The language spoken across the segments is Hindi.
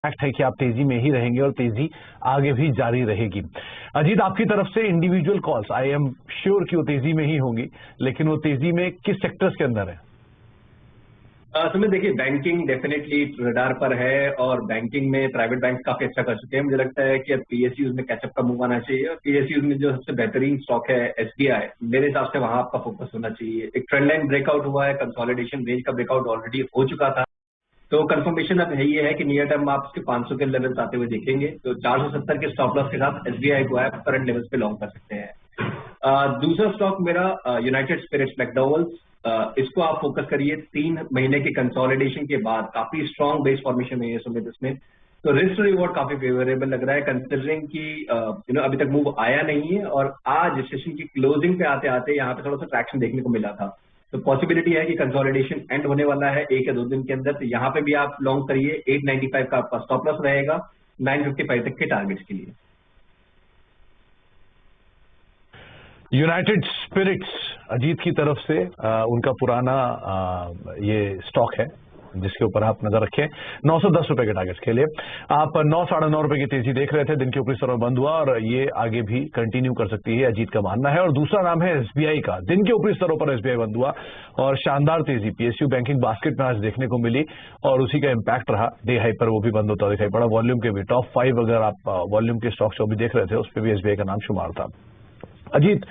फैक्ट है कि आप तेजी में ही रहेंगे और तेजी आगे भी जारी रहेगी। अजीत, आपकी तरफ से individual calls I am sure कि वो तेजी में ही होंगी, लेकिन वो तेजी में किस सेक्टर्स के अंदर है? सुमित, देखिए, बैंकिंग डेफिनेटली रडार पर है और बैंकिंग में प्राइवेट बैंक काफी अच्छा कर चुके हैं। मुझे लगता है कि अब पीएसयूज में कैचअप का मूव आना चाहिए और पीएसयूज में जो सबसे बेहतरीन स्टॉक है एसबीआई, मेरे हिसाब से वहां आपका फोकस होना चाहिए। एक ट्रेंड लाइन ब्रेकआउट हुआ है, कंसोलिडेशन रेंज का ब्रेकआउट ऑलरेडी हो चुका था, तो कंफर्मेशन अब ये है कि नियर टर्म आप उसके 500 के लेवल्स आते हुए देखेंगे, तो 470 के स्टॉप लॉस के साथ एसबीआई को आप करंट लेवल्स पे लॉन्ग कर सकते हैं। दूसरा स्टॉक मेरा यूनाइटेड स्पिरिट्स मैकडॉवेल्स, इसको आप फोकस करिए। 3 महीने के कंसोलिडेशन के बाद काफी स्ट्रॉन्ग बेस फॉर्मेशन है ये सुमित इसमें, तो रिस्क रिवॉर्ड काफी फेवरेबल लग रहा है कंसिडरिंग कि अभी तक मूव आया नहीं है और आज सेशन की क्लोजिंग पे आते आते यहाँ पे थोड़ा सा ट्रैक्शन देखने को मिला था, तो पॉसिबिलिटी है कि कंसोलिडेशन एंड होने वाला है 1 या 2 दिन के अंदर, तो यहाँ पे भी आप लॉन्ग करिए। 895 का आपका स्टॉप लॉस रहेगा 955 तक के टारगेट्स के लिए। यूनाइटेड स्पिरिट्स अजीत की तरफ से उनका पुराना ये स्टॉक है जिसके ऊपर आप नजर रखें। 910 रुपए के टारगेट्स के लिए आप 9 साढ़े 9 रुपए की तेजी देख रहे थे, दिन के ऊपरी स्तर पर बंद हुआ और ये आगे भी कंटिन्यू कर सकती है, अजीत का मानना है। और दूसरा नाम है एसबीआई का, दिन के ऊपरी स्तरों पर एसबीआई बंद हुआ और शानदार तेजी पीएसयू बैंकिंग बास्केट में आज देखने को मिली और उसी का इम्पैक्ट रहा डे हाई पर, वो भी बंद होता दिखाई पड़ा। वॉल्यूम के भी टॉप 5 अगर आप वॉल्यूम के स्टॉक्स जो भी देख रहे थे उस पर भी एसबीआई का नाम शुमार था। अजीत,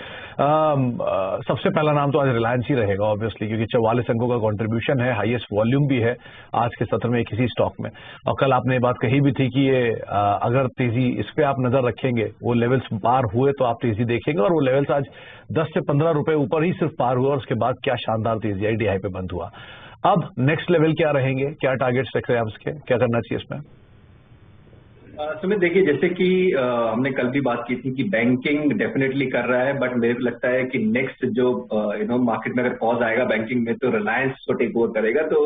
सबसे पहला नाम तो आज रिलायंस ही रहेगा ऑब्वियसली, क्योंकि 44 अंकों का कंट्रीब्यूशन है, हाईएस्ट वॉल्यूम भी है आज के सत्र में किसी स्टॉक में। और कल आपने ये बात कही भी थी कि ये अगर तेजी इस पे आप नजर रखेंगे, वो लेवल्स पार हुए तो आप तेजी देखेंगे, और वो लेवल्स आज 10 से 15 रुपए ऊपर ही सिर्फ पार हुआ और उसके बाद क्या शानदार तेजी आई, डीआई पे बंद हुआ। अब नेक्स्ट लेवल क्या रहेंगे, क्या टारगेट्स रख रहे हैं आप इसके, क्या करना चाहिए इसमें? सुमित, देखिए, जैसे कि हमने कल भी बात की थी कि बैंकिंग डेफिनेटली कर रहा है, बट मेरे को लगता है कि नेक्स्ट जो मार्केट में अगर पॉज आएगा बैंकिंग में तो रिलायंस को टेक ओवर करेगा। तो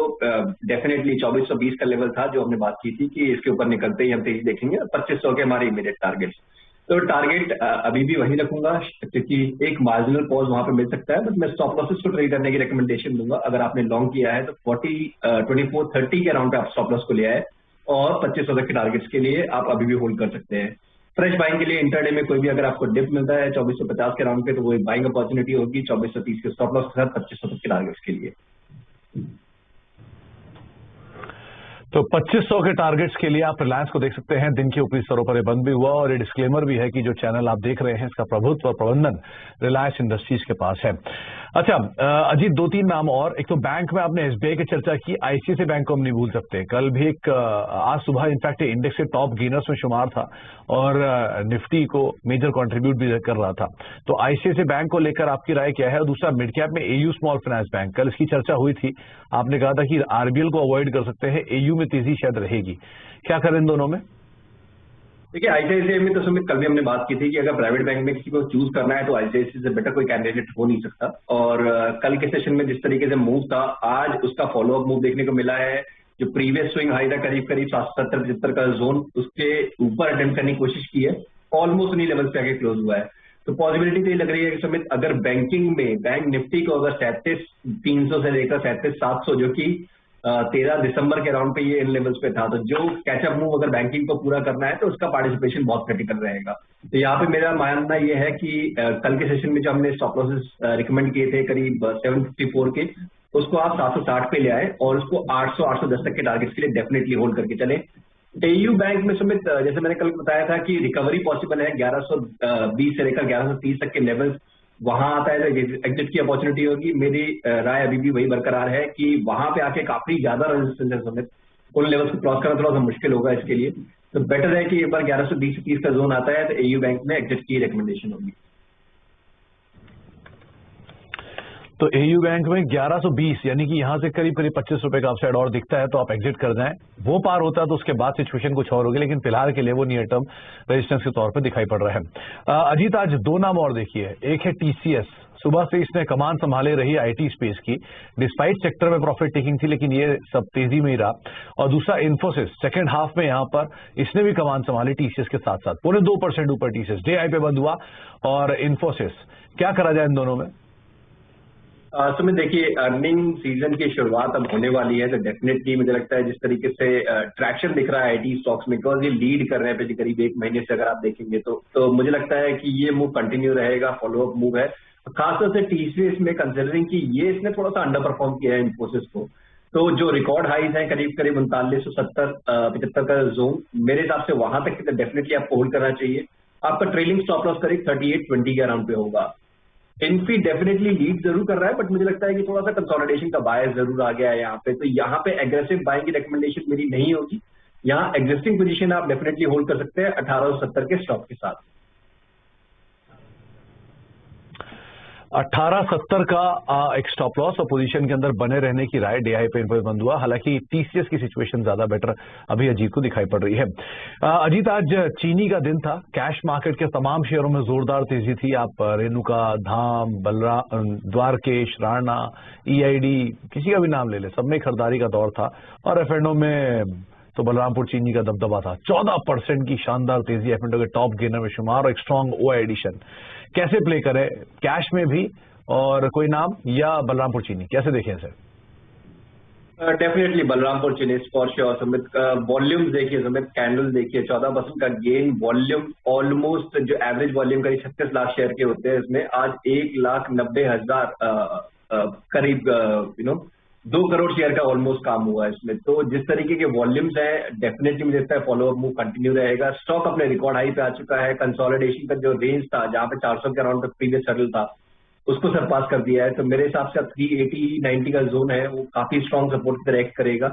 डेफिनेटली 2420 का लेवल था जो हमने बात की थी कि इसके ऊपर निकलते ही हम तेजी देखेंगे। 2500 के हमारे इमीडिएट टारगेट्स, तो टारगेट अभी भी वही रखूंगा क्योंकि एक मार्जिनल पॉज वहां पे मिल सकता है, बट मैं स्टॉप लॉसेस को ट्रेड करने की रिकमेंडेशन दूंगा। अगर आपने लॉन्ग किया है तो 2430 के अराउंड पे आप स्टॉप लॉस को लिया है और 2500 तक के टारगेट्स के लिए आप अभी भी होल्ड कर सकते हैं। फ्रेश बाइंग के लिए इंटरडे में कोई भी अगर आपको डिप मिलता है 2450 के राउंड पे, तो वो एक बाइंग अपॉर्चुनिटी होगी 2430 के स्टॉप लॉस के साथ 2500 तक के टारगेट्स के लिए। तो 2500 के टारगेट्स के लिए आप रिलायंस को देख सकते हैं। दिन के ऊपरी स्तरों पर बंद भी हुआ और ये डिस्क्लेमर भी है कि जो चैनल आप देख रहे हैं इसका प्रभुत्व और प्रबंधन रिलायंस इंडस्ट्रीज के पास है। अच्छा अजीत, 2-3 नाम और। एक तो बैंक में आपने एसबीआई की चर्चा की, आईसीआईसीआई बैंक को हम नहीं भूल सकते। कल भी एक आज सुबह इनफैक्ट इंडेक्स के टॉप गेनर्स में शुमार था और निफ्टी को मेजर कंट्रीब्यूट भी कर रहा था। तो आईसीआईसीआई बैंक को लेकर आपकी राय क्या है? और दूसरा मिड कैप में एयू स्मॉल फाइनेंस बैंक, कल इसकी चर्चा हुई थी, आपने कहा था कि आरबीएल को अवॉइड कर सकते हैं, एयू में तेजी शायद रहेगी, क्या करें इन दोनों में? देखिए, आईसीआईसीआई में तो सुमित कल भी हमने बात की थी कि अगर प्राइवेट बैंक में किसी को चूज करना है तो आईसीआईसीआई से बेटर कोई कैंडिडेट हो नहीं सकता। और कल के सेशन में जिस तरीके से मूव था, आज उसका फॉलोअप मूव देखने को मिला है। जो प्रीवियस स्विंग हाई था करीब 770-75 का जोन, उसके ऊपर अटेम्प्ट करने की कोशिश की है, ऑलमोस्ट उन्हीं लेवल पे आके क्लोज हुआ है। तो पॉसिबिलिटी तो ये लग रही है कि सुमित अगर बैंकिंग में बैंक निफ्टी को अगर 37,300 से लेकर 37,700 जो कि 13 दिसंबर के राउंड पे ये इन लेवल्स पे था, तो जो कैचअप मूव अगर बैंकिंग को पूरा करना है तो उसका पार्टिसिपेशन बहुत क्रिटिकल रहेगा। तो यहाँ पे मेरा मानना ये है कि कल के सेशन में जो हमने स्टॉप लॉसेस रिकमेंड किए थे करीब 754 के, उसको आप 760 पे ले आए और उसको 800-810 तक के टारगेट्स के लिए डेफिनेटली होल्ड करके चले। एयू बैंक में सुमित जैसे मैंने कल बताया था कि रिकवरी पॉसिबल है, 1120 से लेकर 1130 तक के लेवल्स वहां आता है तो एग्जिट की अपॉर्चुनिटी होगी। मेरी राय अभी भी वही बरकरार है कि वहां पे आके काफी ज्यादा रेजिस्टेंस है समित, उन लेवल्स को क्रॉस करना थोड़ा सा मुश्किल होगा इसके लिए, तो बेटर है कि एक बार 1120 से 30 का जोन आता है तो एयू बैंक में एग्जिट की रिकमेंडेशन होगी। तो एयू बैंक में 1120 यानी कि यहां से करीब करीब 25 रुपए का अपसाइड और दिखता है तो आप एग्जिट कर जाएं। वो पार होता है तो उसके बाद सिचुएशन कुछ और होगी, लेकिन फिलहाल के लिए वो नियर टर्म रेजिस्टेंस के तौर पर दिखाई पड़ रहा है। अजीत, आज 2 नाम और देखिए, एक है टीसीएस, सुबह से इसने कमान संभाले रही आईटी स्पेस की, डिस्पाइट सेक्टर में प्रॉफिट टेकिंग थी लेकिन ये सब तेजी में ही रहा। और दूसरा इन्फोसिस, सेकंड हाफ में यहां पर इसने भी कमान संभाली टीसीएस के साथ साथ, 0.25% ऊपर टीसीएस डे हाई पे बंद हुआ। और इन्फोसिस क्या करा जाए इन दोनों में? सुमित देखिए, अर्निंग सीजन की शुरुआत अब होने वाली है, तो डेफिनेटली मुझे लगता है जिस तरीके से ट्रैक्शन दिख रहा है आईटी स्टॉक्स में, बिकॉज ये लीड कर रहे हैं पिछले करीब एक महीने से, अगर आप देखेंगे तो मुझे लगता है कि ये मूव कंटिन्यू रहेगा, फॉलोअप मूव है। खासतौर से टीसीएस में, कंसिडरिंग कि ये इसने थोड़ा सा अंडर परफॉर्म किया है इन्फोसिस को, तो जो रिकॉर्ड हाइज है करीब करीब 3970-75 का जोन, मेरे हिसाब से वहां तक डेफिनेटली आपको होल्ड करना चाहिए। आपका ट्रेलिंग स्टॉप लॉस करीब 3820 के अराउंड पे होगा। इनफी डेफिनेटली लीड जरूर कर रहा है, बट मुझे लगता है कि थोड़ा सा कंसोलिडेशन का बायस जरूर आ गया है यहाँ पे, तो यहाँ पे एग्रेसिव बाइंग की रिकमेंडेशन मेरी नहीं होगी। यहाँ एग्जिस्टिंग पोजीशन आप डेफिनेटली होल्ड कर सकते हैं 1870 के स्टॉप के साथ। 1870 का एक स्टॉप लॉस और पोजीशन के अंदर बने रहने की राय डीआई पे बंद हुआ। हालांकि टीसीएस की सिचुएशन ज्यादा बेटर अभी अजीत को दिखाई पड़ रही है। अजीत, आज चीनी का दिन था, कैश मार्केट के तमाम शेयरों में जोरदार तेजी थी। आप रेणुका, धाम, बलराम, द्वारकेश, राणा, ईआईडी, किसी का भी नाम ले ले, सब में खरीदारी का दौर था। और एफएनओ में तो बलरामपुर चीनी का दबदबा था। 14% की शानदार तेजी, एफएनओ के टॉप गेनर में शुमार और एक स्ट्रॉन्ग ओआई एडिशन। कैसे प्ले करें, कैश में भी और कोई नाम, या बलरामपुर चीनी, कैसे देखें इसे? डेफिनेटली बलरामपुर चीनी फॉर श्योर। सुमित, वॉल्यूम देखिए सुमित, कैंडल देखिए, 14% का गेन, वॉल्यूम ऑलमोस्ट जो एवरेज वॉल्यूम करीब 36 लाख शेयर के होते हैं, इसमें आज 1,90,000 करीब 2 करोड़ शेयर का ऑलमोस्ट काम हुआ है इसमें। तो जिस तरीके के वॉल्यूम्स हैं, डेफिनेटली मुझे लगता है फॉलोअप मूव कंटिन्यू रहेगा। स्टॉक अपने रिकॉर्ड हाई पे आ चुका है। कंसोलिडेशन का जो रेंज था, जहां पे 400 के अराउंड तक प्रीवियस सेटल था, उसको सरपास कर दिया है। तो मेरे हिसाब से अब 380-90 का जोन है, वो काफी स्ट्रॉन्ग सपोर्ट की तरह एक्ट करेगा।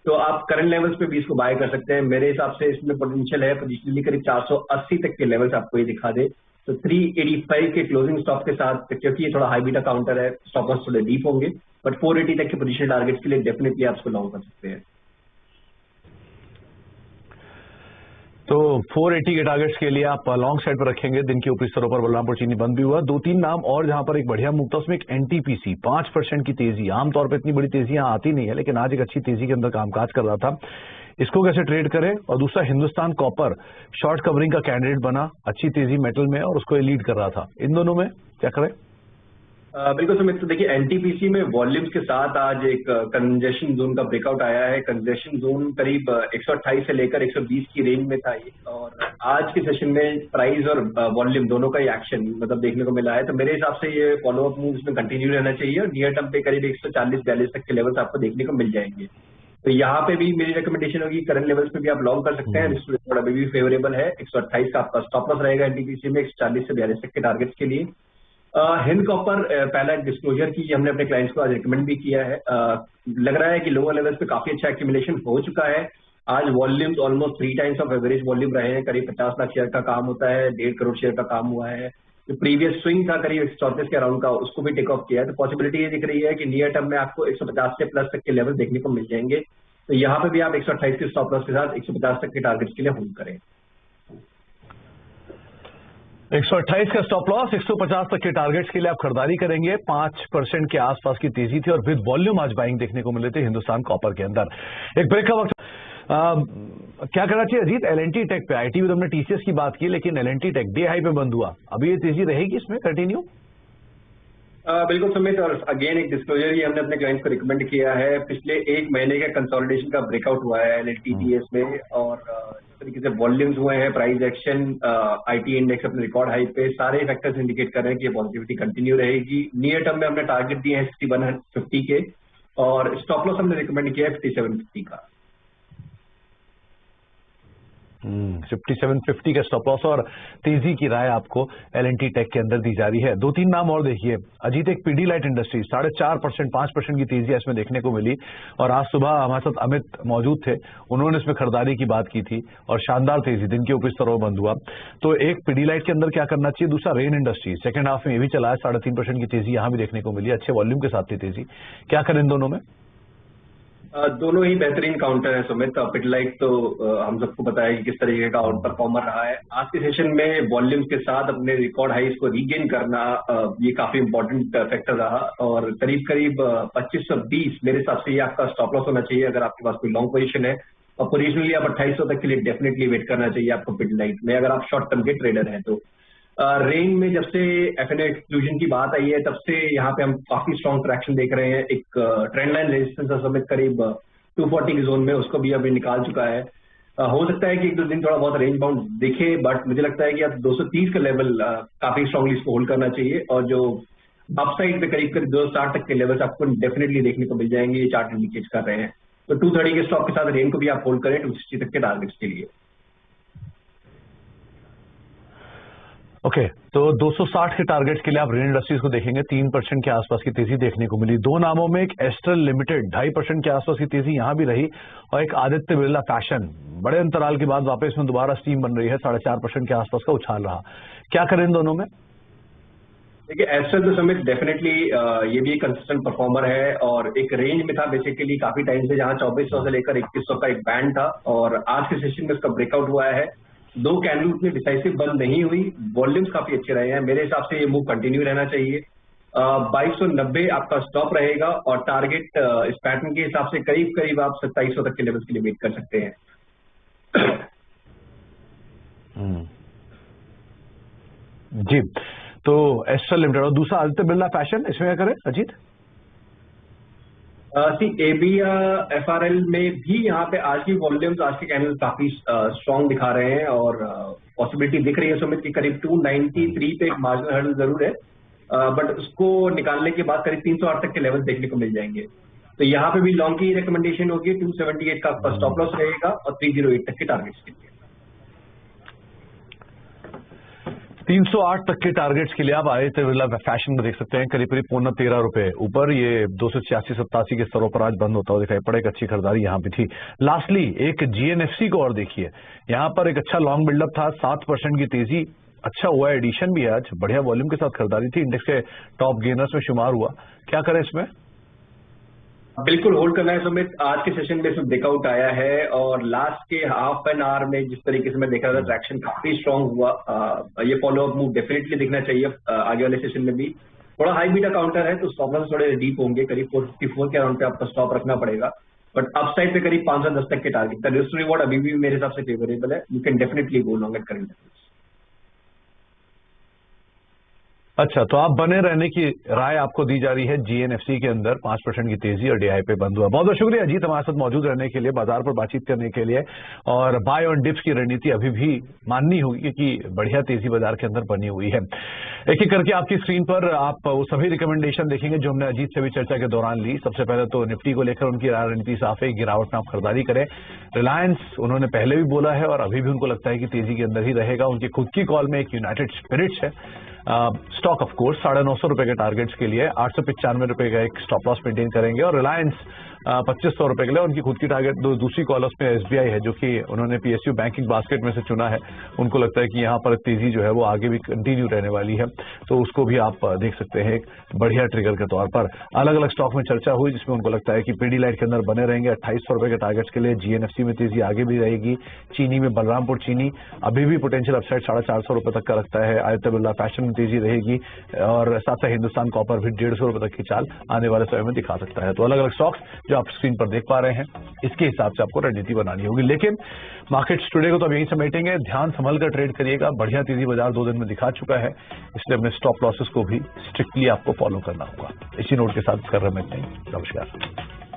तो आप करंट लेवल्स पे भी इसको बाय कर सकते हैं। मेरे हिसाब से इसमें पोटेंशियल है पोजिशनली करीब 480 तक के लेवल्स आपको ये दिखा दे। तो 385 के क्लोजिंग स्टॉप के साथ, क्योंकि ये थोड़ा हाई बीटा काउंटर है, स्टॉप लॉस थोड़े डीप होंगे, बट 480 तक के पोजीशन टारगेट्स के लिए डेफिनेटली आप इसको लॉन्ग कर सकते हैं। तो 480 के टारगेट्स के लिए आप लॉन्ग साइड पर रखेंगे। दिन के ऊपरी स्तरों पर बलरामपुर चीनी बंद भी हुआ। 2-3 नाम और जहां पर एक बढ़िया मूव था, उसमें एक एनटीपीसी 5% की तेजी। आमतौर पर इतनी बड़ी तेजी यहां आती नहीं है, लेकिन आज एक अच्छी तेजी के अंदर कामकाज कर रहा था। इसको कैसे ट्रेड करें? और दूसरा, हिंदुस्तान कॉपर शॉर्ट कवरिंग का कैंडिडेट बना, अच्छी तेजी मेटल में और उसको लीड कर रहा था। इन दोनों में क्या करें? बिल्कुल सुमित, तो देखिए एनटीपीसी में वॉल्यूम्स के साथ आज एक कंजेशन जोन का ब्रेकआउट आया है। कंजेशन जोन करीब 128 से लेकर 120 की रेंज में था ये, और आज के सेशन में प्राइस और वॉल्यूम दोनों का ही एक्शन मतलब देखने को मिला है। तो मेरे हिसाब से ये फॉलोअप मूव इसमें कंटिन्यू रहना चाहिए, और नियर टर्म पे करीब 140-42 तक के लेवल्स आपको देखने को मिल जाएंगे। तो यहाँ पे भी मेरी रिकमेंडेशन होगी, करंट लेवल्स पे भी आप लॉन्ग कर सकते हैं। रिस्क अभी भी फेवरेबल है। 128 का आपका स्टॉप लॉस रहेगा एनटीपीसी में, 140 से 42 तक के टारगेट्स के लिए। हिंद कॉपर पहला डिस्क्लोजर की हमने अपने क्लाइंट्स को आज रिकमेंड भी किया है। लग रहा है कि लोअर लेवल्स पे काफी अच्छा एक्यूमुलेशन हो चुका है। आज volumes almost 3 times of average volume रहे हैं। करीब 50 लाख शेयर का काम होता है, 1.5 करोड़ शेयर का काम हुआ है। जो प्रीवियस स्विंग था करीब 134 के अराउंड का, उसको भी टेक ऑफ किया है। तो पॉसिबिलिटी ये दिख रही है कि नियर टर्म में आपको 150 से प्लस तक के लेवल देखने को मिल जाएंगे। तो यहाँ पे भी आप 128 के स्टॉप लॉस के साथ 150 तक के टारगेट्स के लिए होल्ड करें। 128 का स्टॉप लॉस, 150 तक के टारगेट्स के लिए आप खरीदारी करेंगे। 5% के आसपास की तेजी थी और विद वॉल्यूम आज बाइंग देखने को मिले थे हिंदुस्तान कॉपर के अंदर। एक ब्रेक का वक्त। क्या करना चाहिए अजीत? एलएनटी टेक पे, आईटी में हमने टीसीएस की बात की, लेकिन एलएनटी टेक डे हाई पे बंद हुआ। अभी ये तेजी रहेगी इसमें कंटिन्यू? बिल्कुल सुमित, और अगेन एक डिस्क्लोजर ही हमने अपने क्लाइंट्स को रिकमेंड किया है। पिछले एक महीने के कंसोलिडेशन का ब्रेकआउट हुआ है एलएनटीटीएस में, और जिस तरीके से वॉल्यूम्स हुए हैं, प्राइस एक्शन, आईटी इंडेक्स अपने रिकॉर्ड हाई पे, सारे फैक्टर्स इंडिकेट कर रहे हैं कि ये पॉजिटिविटी कंटिन्यू रहेगी। नियर टर्म में हमने टारगेट दिए हैं 6150 के, और स्टॉप लॉस हमने रिकमेंड किया है 5750 का। 5750 का स्टॉप लॉस और तेजी की राय आपको एलएनटी टेक के अंदर दी जा रही है। 2-3 नाम और देखिए अजीत। एक पीडीलाइट इंडस्ट्री 4.5%, 5% की तेजी इसमें देखने को मिली, और आज सुबह हमारे साथ अमित मौजूद थे, उन्होंने इसमें खरीदारी की बात की थी और शानदार तेजी दिन के ऊपर स्तरों बंद हुआ। तो एक पीडीलाइट के अंदर क्या करना चाहिए? दूसरा, रेन इंडस्ट्री सेकंड हाफ में ये भी चला है, 3.5% की तेजी यहां भी देखने को मिली, अच्छे वॉल्यूम के साथ थी तेजी। क्या करें इन दोनों में? दोनों ही बेहतरीन काउंटर है सुमित। पिडलाइट तो हम सबको पता है कि किस तरीके का आउट परफॉर्मर रहा है। आज के सेशन में वॉल्यूम्स के साथ अपने रिकॉर्ड हाइस को रीगेन करना ये काफी इंपॉर्टेंट फैक्टर रहा, और करीब करीब 2520 मेरे हिसाब से ये आपका स्टॉप लॉस होना चाहिए अगर आपके पास कोई लॉन्ग पोजीशन है, और पोजिशनली आप 2800 तक के लिए डेफिनेटली वेट करना चाहिए आपको पिडलाइट में, अगर आप शॉर्ट टर्म के ट्रेडर हैं तो। रेंज में जब से एफएनओ एक्सक्लूजन की बात आई है तब से यहाँ पे हम काफी स्ट्रॉन्ग ट्रैक्शन देख रहे हैं। एक ट्रेंड लाइन रेजिस्टेंस समित करीब 240 के जोन में, उसको भी अभी निकाल चुका है। हो सकता है कि एक दो दिन थोड़ा बहुत रेंज बाउंड दिखे, बट मुझे लगता है कि अब 230 का लेवल काफी स्ट्रांगली इसको होल्ड करना चाहिए, और जो अपसाइड पे करीब करीब 260 तक के लेवल्स आपको डेफिनेटली देखने को मिल जाएंगे, ये चार्ट इंडिकेट कर रहे हैं। तो 230 के स्टॉक के साथ रेंज को भी आप होल्ड करें 260 तक के टारगेट्स के लिए। ओके, तो 260 के टारगेट्स के लिए आप रेन इंडस्ट्रीज को देखेंगे। 3% के आसपास की तेजी देखने को मिली। दो नामों में एक एस्ट्रल लिमिटेड 2.5% के आसपास की तेजी यहां भी रही, और एक आदित्य बिरला फैशन बड़े अंतराल के बाद वापस में दोबारा स्टीम बन रही है, 4.5% के आसपास का उछाल रहा। क्या करें इन दोनों में? देखिए, एस्ट्रल तो समित डेफिनेटली ये भी एक कंसिस्टेंट परफॉर्मर है, और एक रेंज में था बेसिकली काफी टाइम से, जहां 2400 से लेकर 2100 का एक बैंड था, और आज के सेशन में उसका ब्रेकआउट हुआ है। दो कैंडल्स में डिसाइसिव बंद नहीं हुई, वॉल्यूम्स काफी अच्छे रहे हैं। मेरे हिसाब से ये मूव कंटिन्यू रहना चाहिए। 2290 आपका स्टॉप रहेगा, और टारगेट इस पैटर्न के हिसाब से करीब करीब आप 2700 तक के लेवल्स के लिए वेट कर सकते हैं। जी, तो एस्ट्रल लिमिटेड और दूसरा आदित्य बिरला फैशन, इसमें क्या करें अजीत? एफआरएल में भी यहाँ पे आज की वॉल्यूम्स, आज के कैंडल काफी स्ट्रॉन्ग दिखा रहे हैं, और पॉसिबिलिटी दिख रही है सुमित की करीब 293 पे एक मार्जिनल हर्डल जरूर है, बट उसको निकालने के बाद करीब 308 तक के लेवल देखने को मिल जाएंगे। तो यहाँ पे भी लॉन्ग की रिकमेंडेशन होगी, 278 का आपका स्टॉप लॉस रहेगा, और 308 तक के टारगेट्स के लिए। 308 तक के टारगेट्स के लिए आप आदित्य बिरला फैशन में देख सकते हैं, करीब करीब 13.25 रुपए ऊपर। ये 286-87 के स्तरों पर आज बंद होता हुआ दिखाई पड़ा। एक अच्छी खरीदारी यहाँ पे थी। लास्टली एक जीएनएफसी को और देखिए, यहाँ पर एक अच्छा लॉन्ग बिल्डअप था, 7% की तेजी, अच्छा हुआ, एडिशन भी है आज, बढ़िया वॉल्यूम के साथ खरीदारी थी, इंडेक्स के टॉप गेनर्स में शुमार हुआ। क्या करें इसमें? बिल्कुल होल्ड करना है सुमित। आज के सेशन में इसमें ब्रेकआउट आया है, और लास्ट के हाफ एन आवर में जिस तरीके से मैं देख रहा था, ट्रैक्शन काफी स्ट्रांग हुआ। ये फॉलोअप मूव डेफिनेटली दिखना चाहिए आगे वाले सेशन में भी। थोड़ा हाई बीटा काउंटर है, तो स्टॉप लॉस थोड़े डीप होंगे, करीब 454 के अराउंड पे आपका स्टॉप रखना पड़ेगा, बट अपसाइड पे करीब 510 तक के टारगेट का रिस्क रिवॉर्ड अभी भी मेरे हिसाब से फेवरेबल है। You can definitely go long at current. अच्छा, तो आप बने रहने की राय आपको दी जा रही है जीएनएफसी के अंदर। 5% की तेजी और डीआई पे बंद हुआ। बहुत बहुत शुक्रिया अजीत हमारे साथ मौजूद रहने के लिए, बाजार पर बातचीत करने के लिए। और बाय ऑन डिप्स की रणनीति अभी भी माननी होगी, क्योंकि बढ़िया तेजी बाजार के अंदर बनी हुई है। एक एक करके आपकी स्क्रीन पर आप वो सभी रिकमेंडेशन देखेंगे जो हमने अजीत से भी चर्चा के दौरान ली। सबसे पहले तो निफ्टी को लेकर उनकी रणनीति साफ है, गिरावट में आप खरीदारी करें। रिलायंस उन्होंने पहले भी बोला है, और अभी भी उनको लगता है कि तेजी के अंदर ही रहेगा। उनकी खुद की कॉल में एक यूनाइटेड स्पिरिट्स है स्टॉक, ऑफ कोर्स 950 रुपए के टारगेट्स के लिए 895 रुपए का एक स्टॉप लॉस मेंटेन करेंगे। और रिलायंस 2500 रुपए के लिए उनकी खुद की टारगेट दूसरी कॉल उसमें एसबीआई है, जो कि उन्होंने पीएसयू बैंकिंग बास्केट में से चुना है। उनको लगता है कि यहाँ पर तेजी जो है वो आगे भी कंटिन्यू रहने वाली है, तो उसको भी आप देख सकते हैं एक बढ़िया ट्रिगर के तौर पर। अलग अलग स्टॉक में चर्चा हुई जिसमें उनको लगता है कि पीडीलाइट के अंदर बने रहेंगे 2800 रुपए के टारगेट्स के लिए। जीएनएफसी में तेजी आगे भी रहेगी। चीनी में बलरामपुर चीनी अभी भी पोटेंशियल अपसाइड 450 रुपए तक का रखता है। आदित्य बिरला फैशन में तेजी रहेगी, और साथ साथ हिंदुस्तान कॉपर भी 150 रुपए तक की चाल आने वाले समय में दिखा सकता है। तो अलग अलग स्टॉक्स जो आप स्क्रीन पर देख पा रहे हैं, इसके हिसाब से आपको रणनीति बनानी होगी। लेकिन मार्केट्स टुडे को तो अब यहीं समेटेंगे। ध्यान संभल कर ट्रेड करिएगा। बढ़िया तेजी बाजार 2 दिन में दिखा चुका है, इसलिए अपने स्टॉप लॉसेस को भी स्ट्रिक्टली आपको फॉलो करना होगा। इसी नोट के साथ कर रहे हैं। नमस्कार।